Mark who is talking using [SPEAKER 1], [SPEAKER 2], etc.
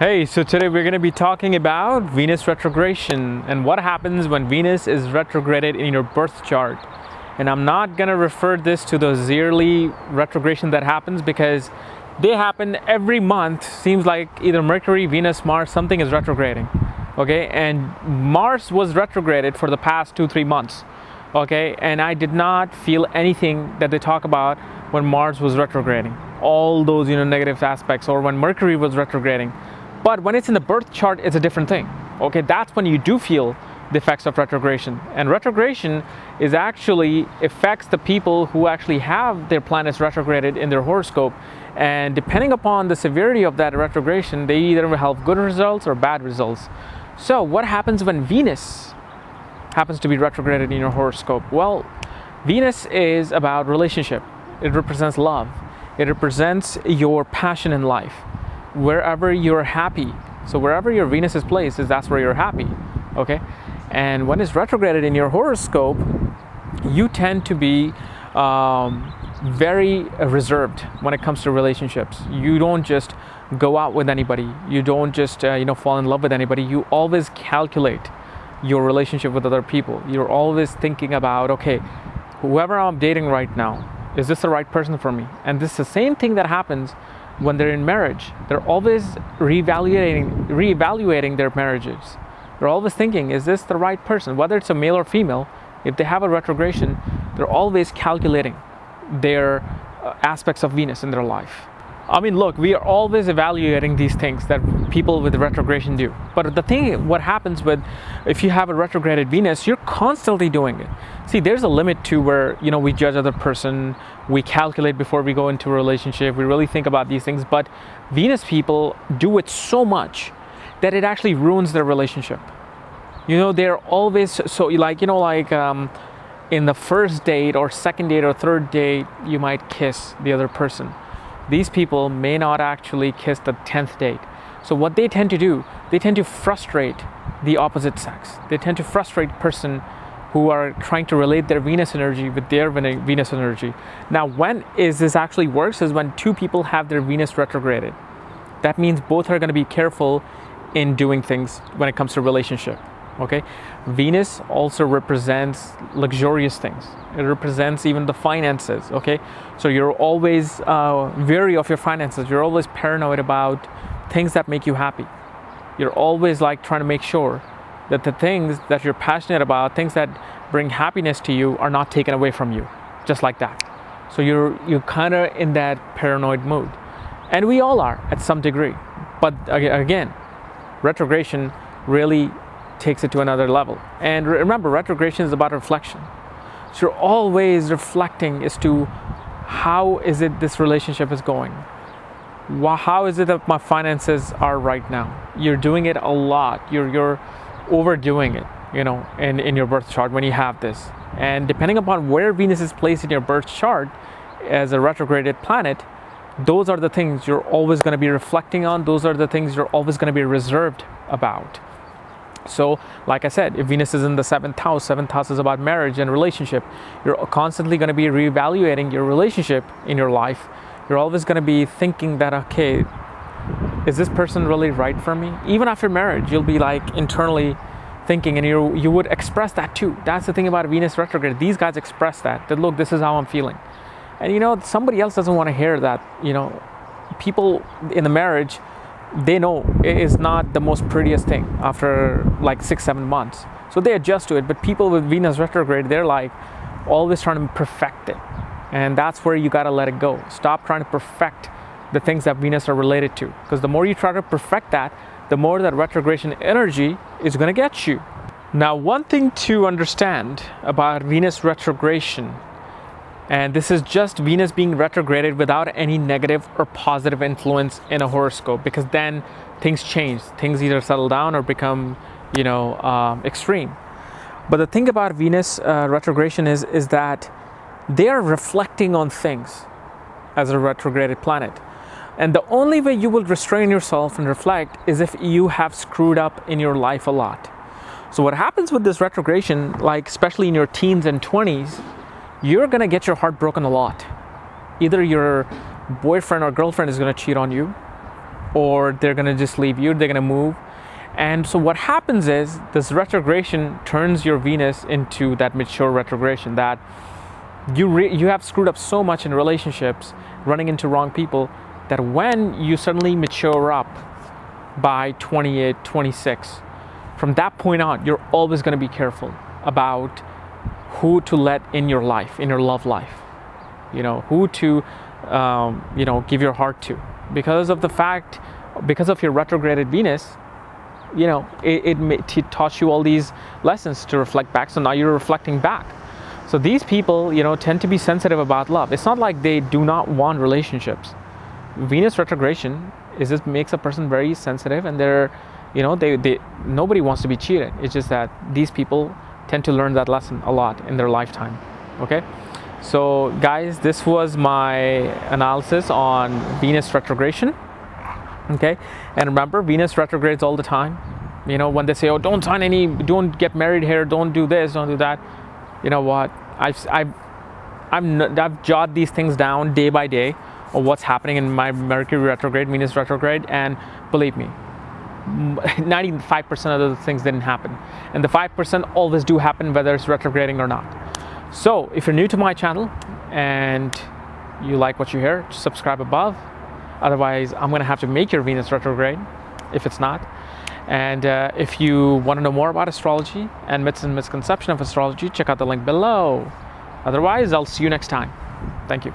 [SPEAKER 1] Hey, so today we're going to be talking about Venus retrogression and what happens when Venus is retrograded in your birth chart. And I'm not going to refer this to the yearly retrogression that happens because they happen every month. Seems like either Mercury, Venus, Mars, something is retrograding. Okay, and Mars was retrograded for the past 2-3 months. Okay, and I did not feel anything that they talk about when Mars was retrograding. All those negative aspects, or when Mercury was retrograding. But when it's in the birth chart, it's a different thing. Okay, that's when you do feel the effects of retrogression. And retrogression is actually affects the people who actually have their planets retrograded in their horoscope. And depending upon the severity of that retrogression, they either will have good results or bad results. So what happens when Venus happens to be retrograded in your horoscope? Well, Venus is about relationship. It represents love. It represents your passion in life. Wherever you're happy, so wherever your Venus is placed, that's where you're happy. Okay, and when it's retrograded in your horoscope, you tend to be very reserved when it comes to relationships. You don't just go out with anybody. You don't just fall in love with anybody. You always calculate your relationship with other people. You're always thinking about, okay, whoever I'm dating right now, is this the right person for me? And this is the same thing that happens when they're in marriage. They're always reevaluating their marriages. They're always thinking, is this the right person? Whether it's a male or female, if they have a retrogression, they're always calculating their aspects of Venus in their life. I mean, look, we are always evaluating these things that people with retrogression do. But the thing, what happens with, if you have a retrograded Venus, you're constantly doing it. See, there's a limit to where, we judge other person, we calculate before we go into a relationship, we really think about these things. But Venus people do it so much that it actually ruins their relationship. They're always so, in the first date or second date or third date, you might kiss the other person. These people may not actually kiss the 10th date. So what they tend to do, they tend to frustrate the opposite sex. They tend to frustrate person who are trying to relate their Venus energy with their Venus energy. Now, when this actually works is when two people have their Venus retrograded. That means both are going to be careful in doing things when it comes to relationship. Okay, Venus also represents luxurious things. It represents even the finances. Okay, so you're always wary of your finances. You're always paranoid about things that make you happy. You're always trying to make sure that the things that you're passionate about, things that bring happiness to you, are not taken away from you, just like that. So you're kind of in that paranoid mood, and we all are at some degree. But again, retrogression really takes it to another level. And remember, retrogression is about reflection. So you're always reflecting as to how is it this relationship is going. How is it that my finances are right now? You're doing it a lot. You're overdoing it, in your birth chart when you have this. And depending upon where Venus is placed in your birth chart as a retrograded planet, those are the things you're always going to be reflecting on. Those are the things you're always going to be reserved about. So, like I said, if Venus is in the 7th house is about marriage and relationship. You're constantly going to be reevaluating your relationship in your life. You're always going to be thinking that, okay, is this person really right for me? Even after marriage, you'll be internally thinking, and you would express that too. That's the thing about Venus retrograde. These guys express that look, this is how I'm feeling. And somebody else doesn't want to hear that. People in the marriage, they know it is not the most prettiest thing after 6-7 months. So they adjust to it. But people with Venus retrograde, they're always trying to perfect it. And that's where you got to let it go. Stop trying to perfect the things that Venus are related to. Because the more you try to perfect that, the more that retrogression energy is going to get you. Now, one thing to understand about Venus retrogression, and this is just Venus being retrograded without any negative or positive influence in a horoscope, because then things change. Things either settle down or become, extreme. But the thing about Venus retrogression is that they are reflecting on things as a retrograded planet. And the only way you will restrain yourself and reflect is if you have screwed up in your life a lot. So what happens with this retrogression, especially in your teens and 20s, you're going to get your heart broken a lot. Either your boyfriend or girlfriend is going to cheat on you, or they're going to just leave you, they're going to move. And so what happens is this retrogradation turns your Venus into that mature retrogradation, that you have screwed up so much in relationships, running into wrong people, that when you suddenly mature up by 28, 26, from that point on, you're always going to be careful about who to let in your life, in your love life, who to, give your heart to, because of your retrograded Venus. It taught you all these lessons to reflect back. So now you're reflecting back. So these people, tend to be sensitive about love. It's not like they do not want relationships. Venus retrogradation makes a person very sensitive, and they're, nobody wants to be cheated. It's just that these people tend to learn that lesson a lot in their lifetime. Okay. So guys, this was my analysis on Venus retrogradation. Okay, and remember, Venus retrogrades all the time. When they say, "Oh, don't get married here, don't do this, don't do that," you know what? I've jotted these things down day by day of what's happening in my Mercury retrograde, Venus retrograde, and believe me, 95% of the things didn't happen, and the 5% always do happen, whether it's retrograding or not. So if you're new to my channel and you like what you hear, just subscribe above. Otherwise, I'm going to have to make your Venus retrograde if it's not. And if you want to know more about astrology and myths and misconception of astrology, check out the link below. Otherwise, I'll see you next time. Thank you.